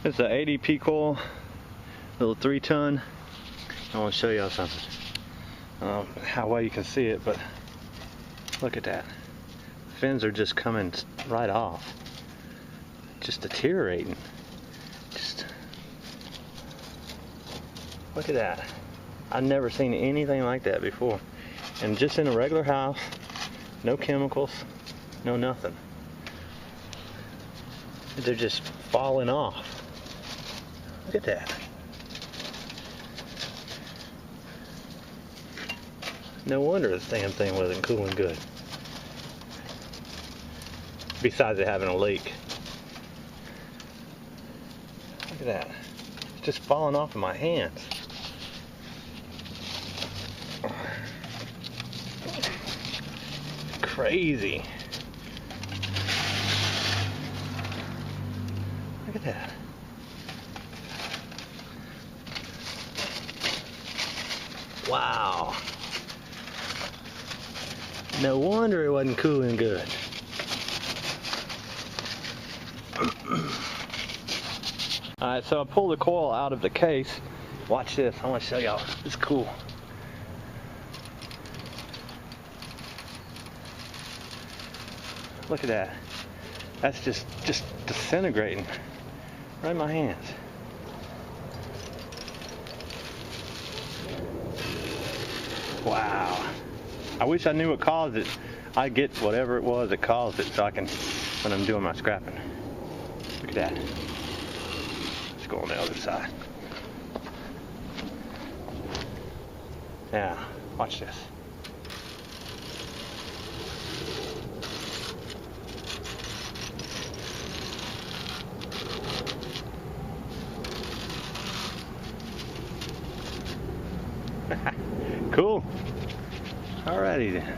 It's an ADP coil, little 3-ton. I want to show y'all something. I don't know how well you can see it, but look at that. The fins are just coming right off. Just deteriorating. Just look at that. I've never seen anything like that before. And just in a regular house, no chemicals, no nothing. They're just falling off. Look at that. No wonder the damn thing wasn't cooling good. Besides it having a leak. Look at that. It's just falling off of my hands. Crazy. Look at that. Wow. No wonder it wasn't cooling good. Alright, so I pulled the coil out of the case. Watch this. I want to show y'all. It's cool. Look at that. That's just disintegrating right in my hands. Wow. I wish I knew what caused it. I get whatever it was that caused it so I can, when I'm doing my scrapping. Look at that. Let's go on the other side. Now, watch this. Cool. Alrighty then.